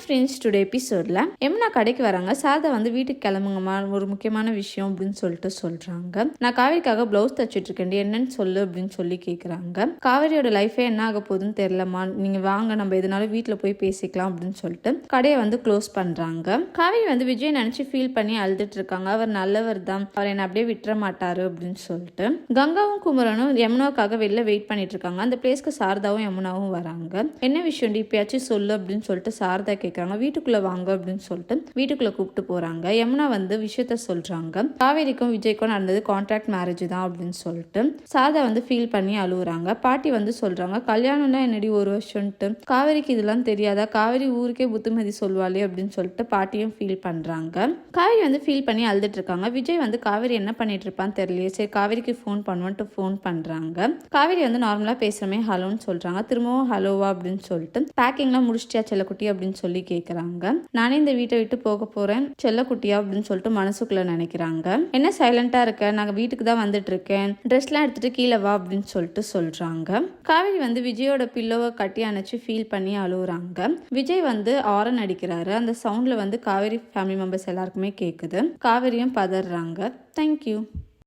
Friends, today எபிசோடில் யமுனா கடைக்கு வராங்க. சாரதா வந்து வீட்டுக்கு கிளம்புங்கம்மா, ஒரு முக்கியமான விஷயம் அப்படின்னு சொல்லிட்டு சொல்கிறாங்க. நான் காவேரிக்காக ப்ளவுஸ் தச்சுட்டு இருக்கேன், என்னன்னு சொல்லு அப்படின்னு சொல்லி கேட்குறாங்க. காவேரியோட லைஃபே என்ன ஆக போகுதுன்னு தெரியலம்மா, நீங்கள் வாங்க நம்ம எதனாலும் வீட்டில் போய் பேசிக்கலாம் அப்படின்னு சொல்லிட்டு கடையை வந்து க்ளோஸ் பண்ணுறாங்க. காவேரி வந்து விஜய் நினச்சி ஃபீல் பண்ணி அழுதுட்டு இருக்காங்க. அவர் நல்லவர் தான், அவர் என்னை அப்படியே விட்டுற மாட்டாரு அப்படின்னு சொல்லிட்டு கங்காவும் குமரனும் யமுனாவுக்காக வெளில வெயிட் பண்ணிட்டு இருக்காங்க. அந்த பிளேஸ்க்கு சாரதாவும் யமுனாவும் வராங்க. என்ன விஷயம் இப்பயாச்சும் சொல்லு அப்படின்னு சொல்லிட்டு சாரதா கேட்குறாங்க. வீட்டுக்குள்ள வாங்க அப்படின்னு சொல்லிட்டு வீட்டுக்குள்ள கூப்பிட்டு போறாங்க. யமுனா வந்து விஷயத்த சொல்றாங்க. காவேரிக்கும் விஜய்க்கும் நடந்தது கான்ட்ராக்ட் மேரேஜ் தான் அப்படின்னு சொல்லிட்டு சாரதா வந்து ஃபீல் பண்ணி அழுகுறாங்க. பாட்டி வந்து சொல்றாங்க, கல்யாணம்னா என்னடி ஒரு வருஷம்ட்டு, காவேரிக்கு இதெல்லாம் தெரியாதா, காவேரி ஊருக்கே புத்துமதி சொல்வாளே அப்படின்னு சொல்லிட்டு பாட்டியும் ஃபீல் பண்றாங்க. காவேரி வந்து ஃபீல் பண்ணி அழுதுட்டு இருக்காங்க. விஜய் வந்து காவேரி என்ன பண்ணிட்டு இருப்பான்னு தெரியலையே, சரி காவேரிக்கு ஃபோன் பண்ணுவோன்ட்டு ஃபோன் பண்றாங்க. காவேரி வந்து நார்மலா பேசுறமே ஹலோன்னு சொல்றாங்க. திரும்பவும் ஹலோவா அப்படின்னு சொல்லிட்டு பேக்கிங்லாம் முடிச்சிட்டியா செல்லக்குட்டி அப்படின்னு சொல்லி கேட்குறாங்க. நானே இந்த வீட்டை விட்டு போக போறேன் செல்லக்குட்டியா அப்படின்னு சொல்லிட்டு மனசுக்குள்ள நினைக்கிறாங்க. என்ன சைலண்டா இருக்க, நாங்க வீட்டுக்கு தான் வந்துட்டு இருக்கேன், ட்ரெஸ்லாம் எடுத்துட்டு கீழே வா அப்படின்னு சொல்லிட்டு சொல்றாங்க. காவேரி வந்து விஜயோட பில்லோவை கட்டி அணைச்சு ஃபீல் பண்ணி அழுகுறாங்க. விஜய் வந்து ஆரன் அடிக்கிறாரு. அந்த சவுண்ட்ல வந்து காவேரி ஃபேமிலி மெம்பர்ஸ் எல்லாருக்குமே கேட்குது. காவேரியும் பதறாங்க. தேங்க்யூ.